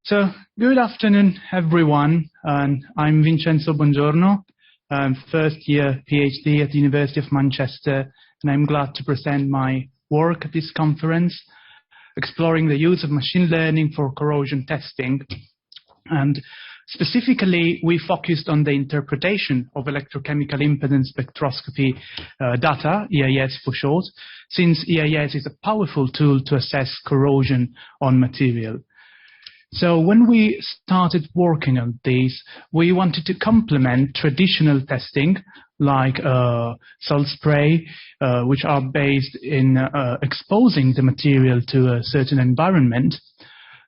So, good afternoon, everyone. I'm Vincenzo Bongiorno. I'm first year PhD at the University of Manchester, and I'm glad to present my work at this conference, exploring the use of machine learning for corrosion testing. And specifically, we focused on the interpretation of electrochemical impedance spectroscopy data, EIS for short, since EIS is a powerful tool to assess corrosion on material. So when we started working on these, we wanted to complement traditional testing like salt spray, which are based in exposing the material to a certain environment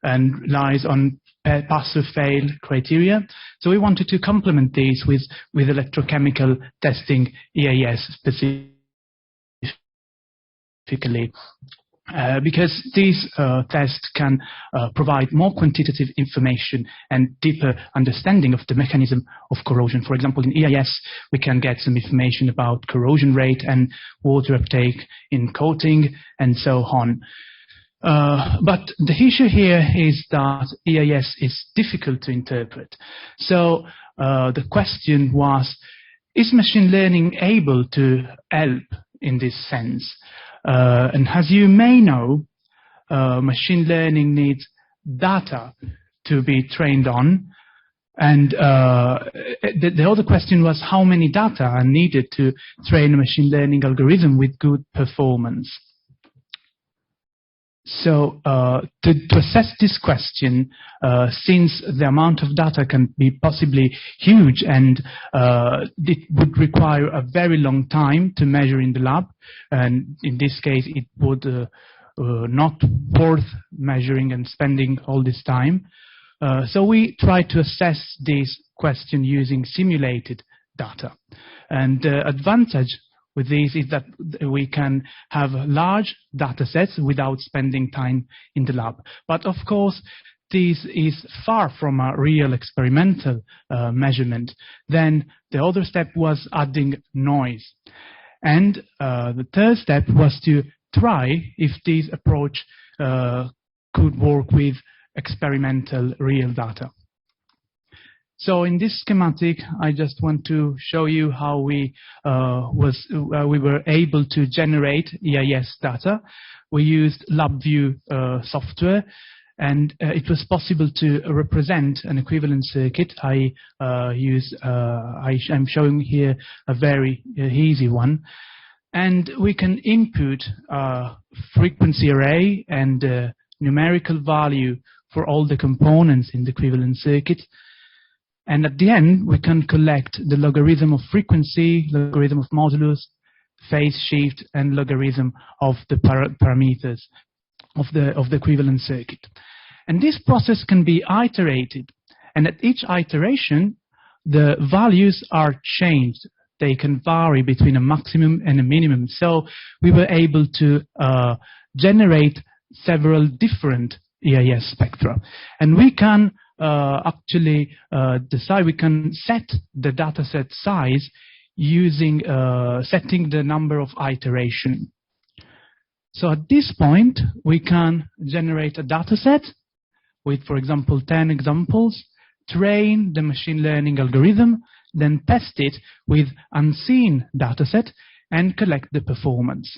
and relies on pass or fail criteria. So we wanted to complement these with electrochemical testing, EIS specifically. Because these tests can provide more quantitative information and deeper understanding of the mechanism of corrosion. For example, in EIS, we can get some information about corrosion rate and water uptake in coating and so on. But the issue here is that EIS is difficult to interpret. So the question was, is machine learning able to help in this sense? And as you may know, machine learning needs data to be trained on. And the other question was how many data are needed to train a machine learning algorithm with good performance. So to assess this question, since the amount of data can be possibly huge and it would require a very long time to measure in the lab, and in this case it would not worth measuring and spending all this time. So we try to assess this question using simulated data. And the advantage with this is that we can have large data sets without spending time in the lab. But of course, this is far from a real experimental measurement. Then the other step was adding noise. And the third step was to try if this approach could work with experimental real data. So in this schematic, I just want to show you how we were able to generate EIS data. We used LabVIEW software, and it was possible to represent an equivalent circuit. I'm showing here a very easy one. And we can input a frequency array and numerical value for all the components in the equivalent circuit. And at the end, we can collect the logarithm of frequency, logarithm of modulus, phase shift, and logarithm of the parameters of the equivalent circuit. And this process can be iterated. And at each iteration, the values are changed. They can vary between a maximum and a minimum. So we were able to generate several different EIS spectra. And we can actually decide, we can set the dataset size using setting the number of iteration. So at this point, we can generate a dataset with, for example, 10 examples, train the machine learning algorithm, then test it with unseen dataset and collect the performance.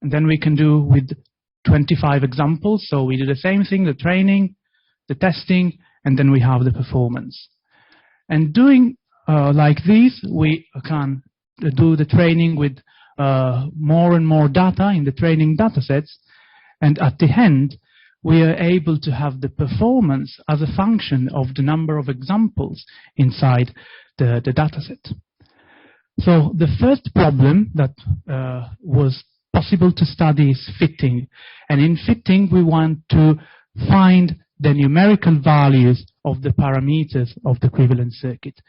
And then we can do with 25 examples. So we do the same thing, the training, the testing, and then we have the performance. And doing like this, we can do the training with more and more data in the training datasets, and at the end, we are able to have the performance as a function of the number of examples inside the dataset. So the first problem that was possible to study is fitting. And in fitting, we want to find the numerical values of the parameters of the equivalent circuit.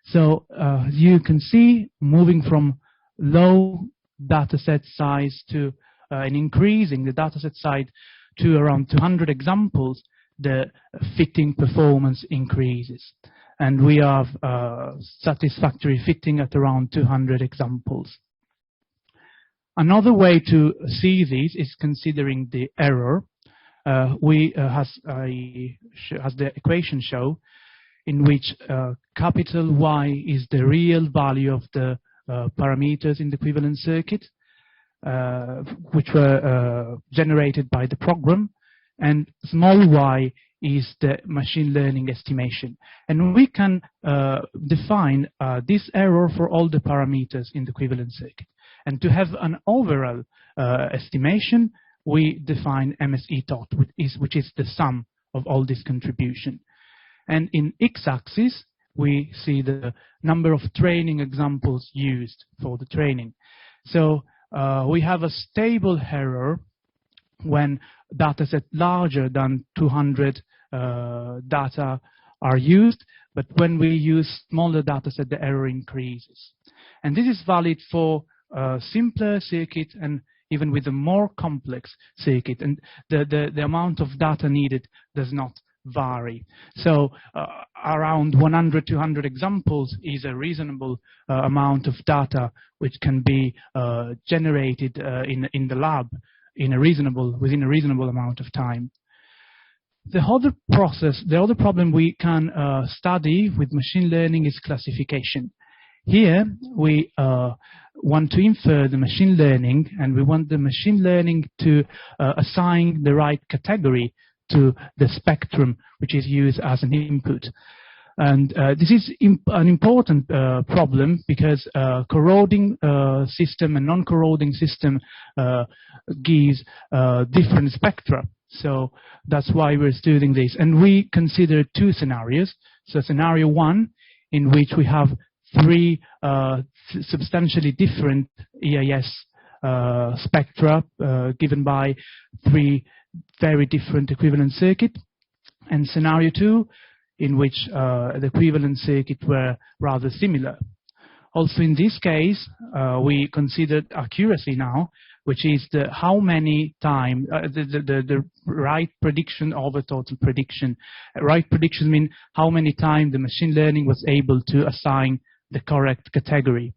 So as you can see, moving from low dataset size to and increasing the dataset size to around 200 examples, the fitting performance increases. And we have satisfactory fitting at around 200 examples. Another way to see this is considering the error. as the equation show, in which capital Y is the real value of the parameters in the equivalent circuit, which were generated by the program, and small y is the machine learning estimation. And we can define this error for all the parameters in the equivalent circuit. And to have an overall estimation, we define MSE tot, which is the sum of all this contribution. And in x-axis, we see the number of training examples used for the training. So we have a stable error when dataset larger than 200 data are used, but when we use smaller dataset, the error increases. And this is valid for a simpler circuit and even with a more complex circuit, and the amount of data needed does not vary. So around 100, 200 examples is a reasonable amount of data which can be generated in the lab within a reasonable amount of time. The other problem we can study with machine learning is classification. Here we want to infer the machine learning, and we want the machine learning to assign the right category to the spectrum which is used as an input. And this is an important problem because corroding system and non-corroding system gives different spectra. So that's why we're studying this. And we consider two scenarios. So scenario one, in which we have three substantially different EIS spectra given by three very different equivalent circuit. And scenario two, in which the equivalent circuit were rather similar. Also in this case, we considered accuracy now, which is the how many time, the right prediction over total prediction. Right prediction means how many times the machine learning was able to assign the correct category.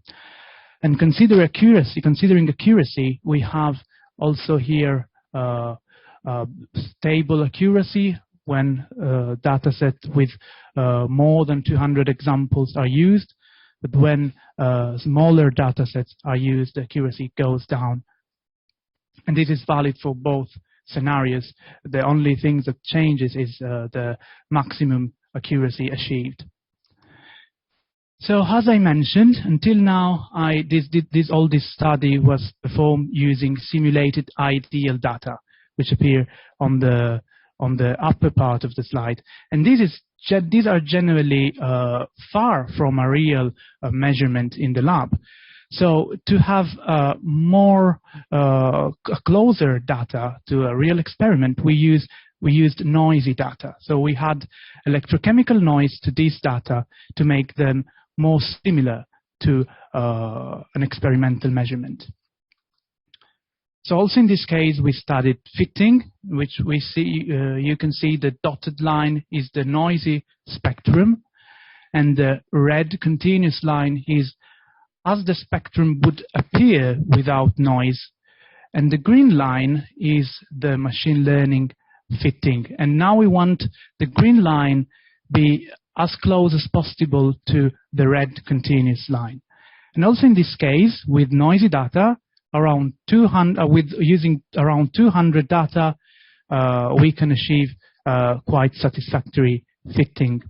And considering accuracy, we have also here stable accuracy when dataset with more than 200 examples are used, but when smaller datasets are used, the accuracy goes down. And this is valid for both scenarios. The only thing that changes is the maximum accuracy achieved. So as I mentioned, until now, all this study was performed using simulated ideal data, which appear on the upper part of the slide. And these are generally far from a real measurement in the lab. So to have more closer data to a real experiment, we used noisy data. So we had electrochemical noise to these data to make them more similar to an experimental measurement. So also in this case, we studied fitting, which we see, you can see the dotted line is the noisy spectrum, and the red continuous line is as the spectrum would appear without noise, and the green line is the machine learning fitting. And now we want the green line be as close as possible to the red continuous line. And also in this case, with noisy data, around 200, using around 200 data, we can achieve quite satisfactory fitting.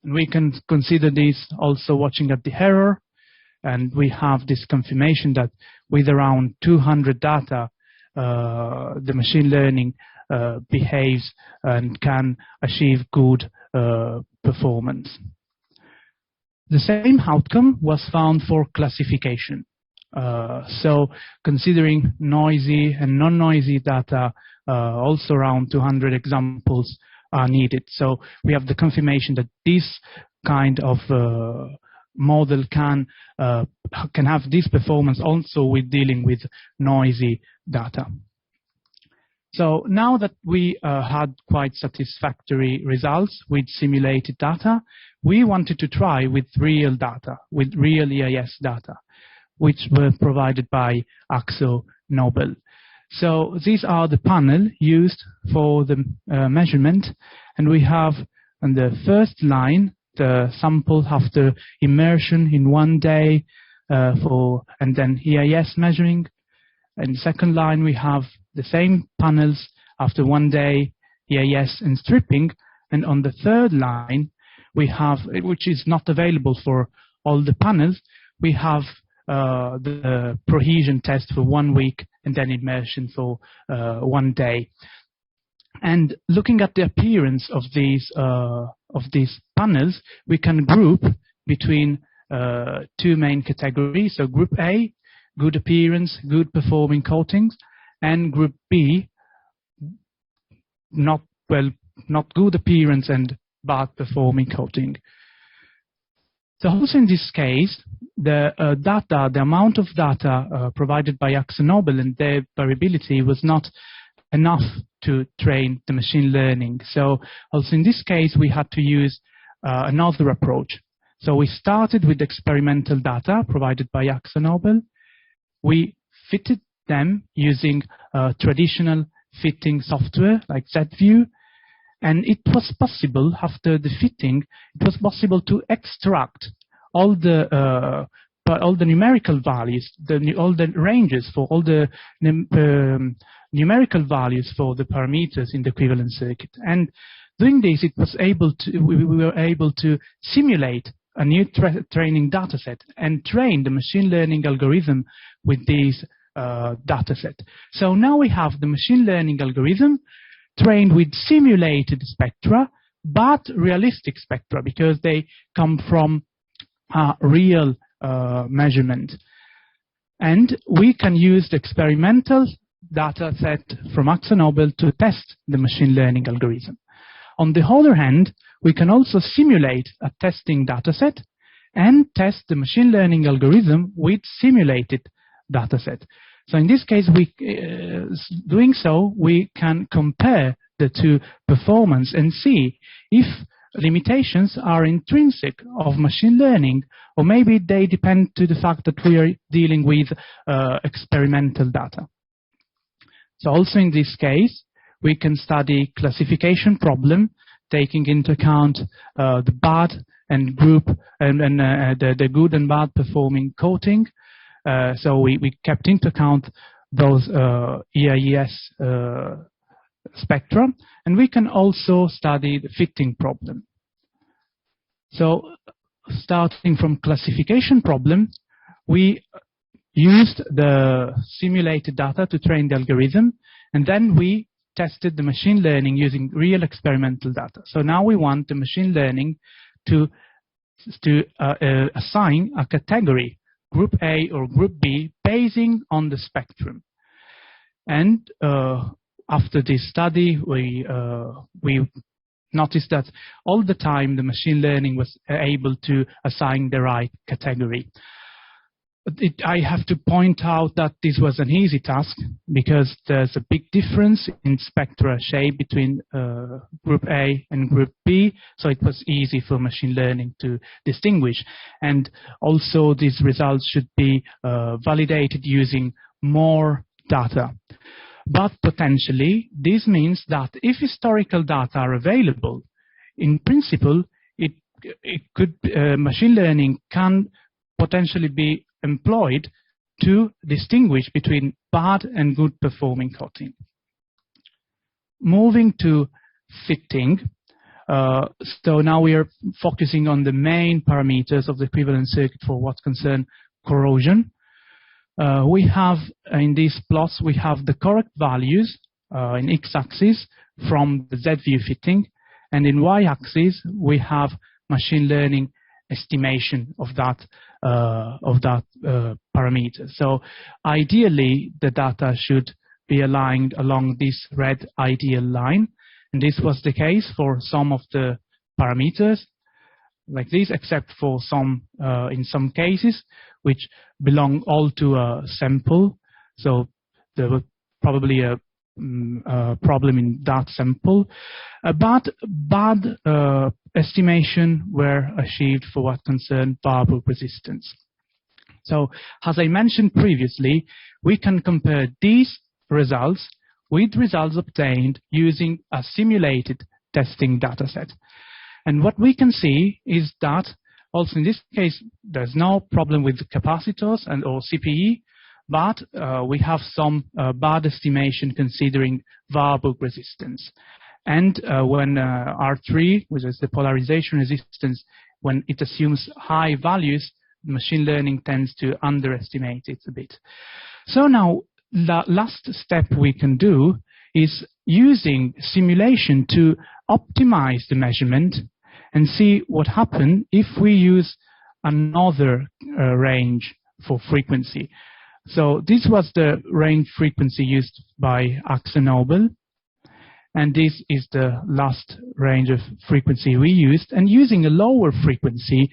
And we can consider this also watching at the error, and we have this confirmation that with around 200 data, the machine learning behaves and can achieve good performance. The same outcome was found for classification. So considering noisy and non-noisy data, also around 200 examples are needed. So we have the confirmation that this kind of model can have this performance also with dealing with noisy data. So now that we had quite satisfactory results with simulated data, we wanted to try with real data, with real EIS data, which were provided by AXO Nobel. So these are the panel used for the measurement, and we have on the first line the sample after immersion in 1 day and then EIS measuring. And the second line we have the same panels after 1 day EIS and stripping, and on the third line we have, which is not available for all the panels, we have the Corrosion test for 1 week and then immersion for 1 day. And looking at the appearance of these panels, we can group between 2 main categories. So group A, good appearance, good performing coatings, and group B, not good appearance and bad performing coating. So also in this case, the amount of data provided by AkzoNobel and their variability was not enough to train the machine learning. So also in this case, we had to use another approach. So we started with experimental data provided by AkzoNobel. We fitted them using traditional fitting software like ZView, and it was possible, after the fitting, it was possible to extract all the numerical values, all the ranges for all the numerical values for the parameters in the equivalent circuit. And doing this, we were able to simulate a new training data set and train the machine learning algorithm with these data set. So now we have the machine learning algorithm trained with simulated spectra, but realistic spectra, because they come from real measurement. And we can use the experimental data set from AkzoNobel to test the machine learning algorithm. On the other hand, we can also simulate a testing data set and test the machine learning algorithm with simulated data set. So in this case, doing so, we can compare the two performance and see if limitations are intrinsic of machine learning, or maybe they depend to the fact that we are dealing with experimental data. So also in this case, we can study classification problem, taking into account the bad and group and the good and bad performing coating. So we kept into account those EIS spectra, and we can also study the fitting problem. So starting from classification problem, we used the simulated data to train the algorithm, and then we tested the machine learning using real experimental data. So now we want the machine learning to assign a category, group A or group B, basing on the spectrum. And after this study, we noticed that all the time the machine learning was able to assign the right category. I have to point out that this was an easy task, because there's a big difference in spectra shape between group A and group B, so it was easy for machine learning to distinguish. And also these results should be validated using more data. But potentially, this means that if historical data are available, in principle, machine learning can potentially be employed to distinguish between bad and good performing coating. Moving to fitting, so now we are focusing on the main parameters of the equivalent circuit for what concerns corrosion. We have, in these plots, we have the correct values in x-axis from the ZView fitting, and in y-axis we have machine learning estimation of that parameter. So ideally, the data should be aligned along this red ideal line, and this was the case for some of the parameters like this, except for some in some cases which belong all to a sample. So there was probably a problem in that sample, but bad estimation were achieved for what concerned variable resistance. So as I mentioned previously, we can compare these results with results obtained using a simulated testing dataset. And what we can see is that also in this case, there's no problem with the capacitors and or CPE, but we have some bad estimation considering Warburg resistance. And when R3, which is the polarization resistance, when it assumes high values, machine learning tends to underestimate it a bit. So now, the last step we can do is using simulation to optimize the measurement and see what happens if we use another range for frequency. So this was the range frequency used by AkzoNobel, and this is the last range of frequency we used. And using a lower frequency,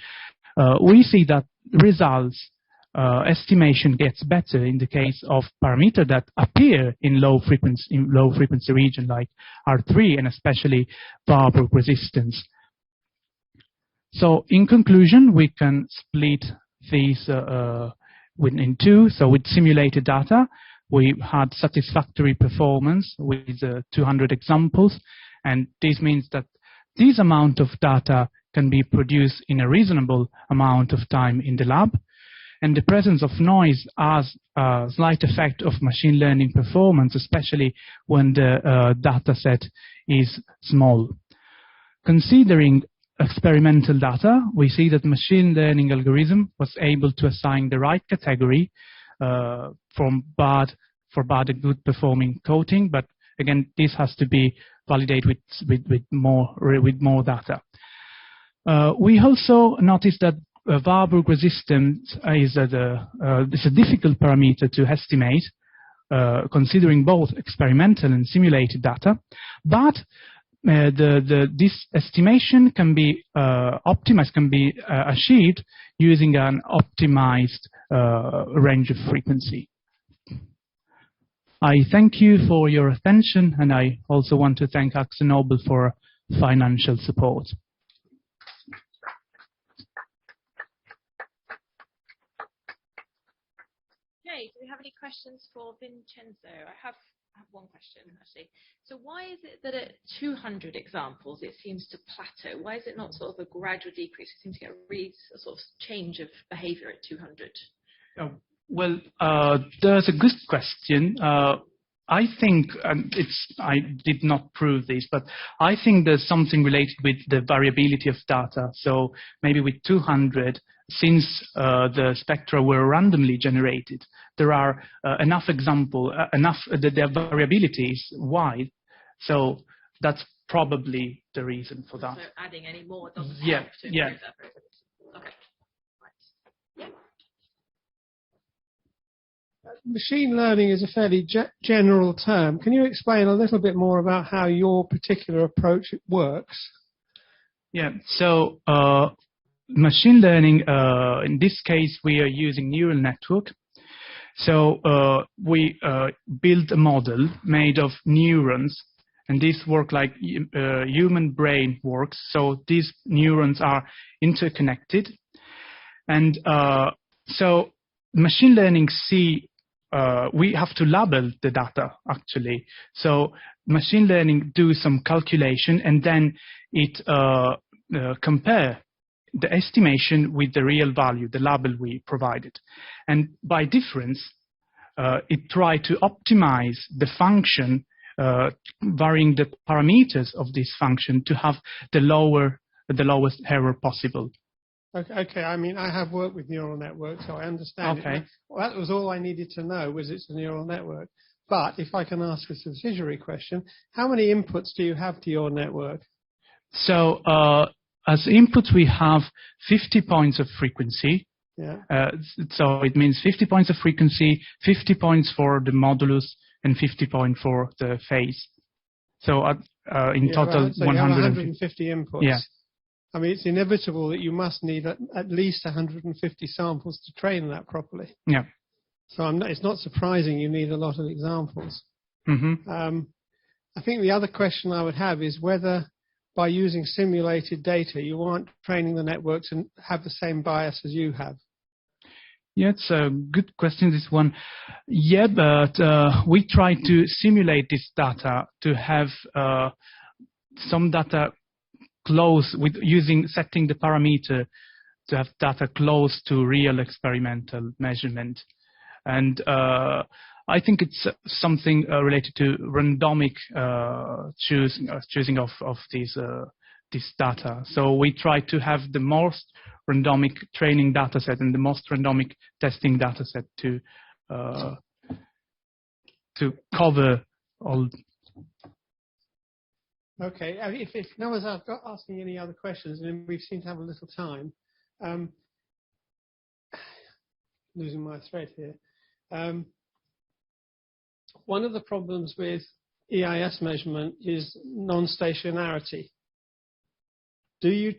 we see that results estimation gets better in the case of parameters that appear in low frequency region like R3 and especially Warburg resistance. So in conclusion, we can split these in two. So with simulated data, we had satisfactory performance with 200 examples, and this means that this amount of data can be produced in a reasonable amount of time in the lab, and the presence of noise has a slight effect of machine learning performance, especially when the data set is small. Considering experimental data, we see that machine learning algorithm was able to assign the right category for bad and good performing coating, but again, this has to be validated with more data. We also noticed that Warburg resistance is a difficult parameter to estimate, considering both experimental and simulated data, but this estimation can be optimized, can be achieved using an optimized range of frequency. I thank you for your attention, and I also want to thank AkzoNobel for financial support. Okay, do we have any questions for Vincenzo? I have one question, actually. So why is it that at 200 examples it seems to plateau? Why is it not sort of a gradual decrease? It seems to get a really sort of change of behavior at 200. Oh, well, there's a good question. I think, I did not prove this, but I think there's something related with the variability of data. So maybe with 200, since the spectra were randomly generated, there are enough that their variability is wide. So that's probably the reason for that. So adding any more doesn't help to improve that variability. Okay. Right. Yeah. Machine learning is a fairly general term. Can you explain a little bit more about how your particular approach works? Yeah, so machine learning, in this case, we are using neural network. So we build a model made of neurons, and this works like human brain works. So these neurons are interconnected. And so machine learning we have to label the data, actually. So machine learning do some calculation, and then it compare the estimation with the real value, the label we provided. And by difference, it try to optimize the function, varying the parameters of this function to have the lowest error possible. Okay, I mean, I have worked with neural networks, so I understand. Okay. Well, that was all I needed to know, was it's a neural network. But if I can ask a subsidiary question, how many inputs do you have to your network? So as input, we have 50 points of frequency. Yeah. So it means 50 points of frequency, 50 points for the modulus, and 50 points for the phase. So in total, so 150 inputs. Yeah. I mean, it's inevitable that you must need at least 150 samples to train that properly. Yeah. So it's not surprising you need a lot of examples. Mm-hmm. I think the other question I would have is whether by using simulated data, you aren't training the networks and have the same bias as you have. Yeah, it's a good question, this one. Yeah, but we try to simulate this data to have some data close with setting the parameter to have data close to real experimental measurement. And I think it's something related to randomic choosing of this data. So we try to have the most randomic training data set and the most randomic testing data set to cover all. Okay, if no one's asking any other questions, and we seem to have a little time, losing my thread here. One of the problems with EIS measurement is non-stationarity. Do you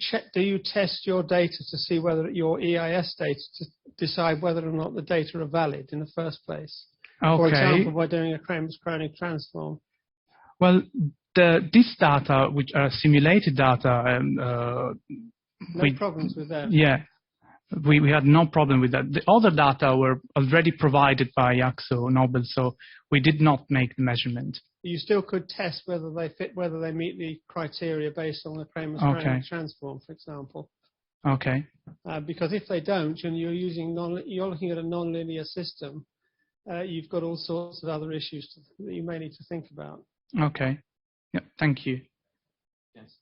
test your data to see whether your EIS data to decide whether or not the data are valid in the first place? Okay. For example, by doing a Kramers-Kronig transform. Well, this data, which are simulated data, no problems with that. Yeah, we had no problem with that. The other data were already provided by AXO Nobel, so we did not make the measurement. You still could test whether they fit, whether they meet the criteria based on the Kramers-Kronig transform, for example. Okay. Because if they don't, and you're looking at a nonlinear system, you've got all sorts of other issues that you may need to think about. Okay. Yeah. Thank you. Yes.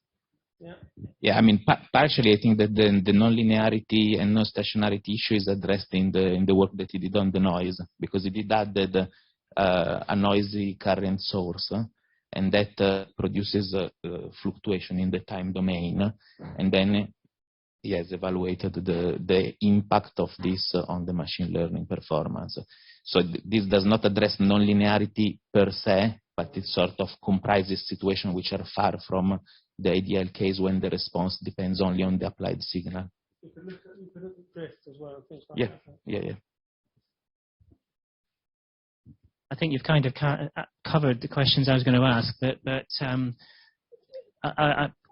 Yeah. Yeah. I mean, partially, I think that the nonlinearity and non-stationarity issue is addressed in the work that he did on the noise, because he did added a noisy current source, and that produces fluctuation in the time domain, and then he has evaluated the impact of this on the machine learning performance. So this does not address nonlinearity per se, but it sort of comprises situations which are far from the ideal case when the response depends only on the applied signal. You could look at drift as well, and things like Yeah, that. yeah. I think you've kind of covered the questions I was going to ask, but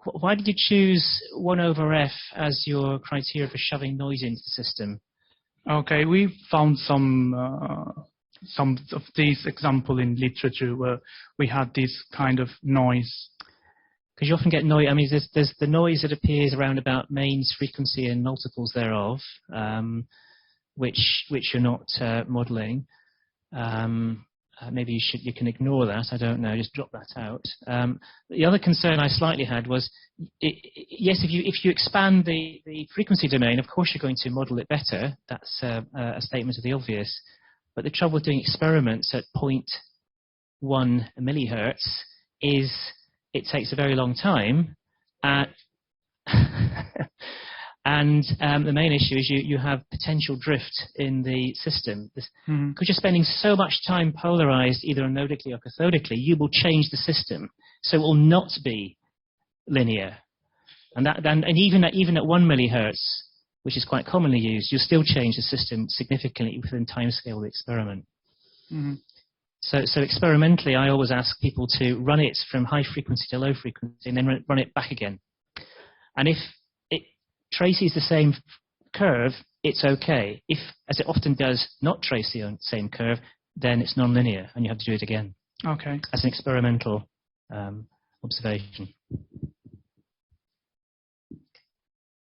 why did you choose 1/f as your criteria for shoving noise into the system? Okay, we found some of these examples in literature where we had this kind of noise. Because you often get noise. I mean, there's the noise that appears around about mains frequency and multiples thereof, which you're not modelling. Maybe you can ignore that. I don't know. Just drop that out. The other concern I slightly had was, yes, if you expand the frequency domain, of course you're going to model it better. That's a statement of the obvious. But the trouble with doing experiments at 0.1 millihertz is it takes a very long time. And the main issue is you have potential drift in the system. Because you're spending so much time polarized either anodically or cathodically, you will change the system. So it will not be linear. And even at 1 millihertz, which is quite commonly used, you'll still change the system significantly within the time scale of the experiment. So experimentally, I always ask people to run it from high frequency to low frequency and then run it back again. And if it traces the same curve, it's okay. If, as it often does, not trace the same curve, then it's nonlinear and you have to do it again. Okay. As an experimental observation.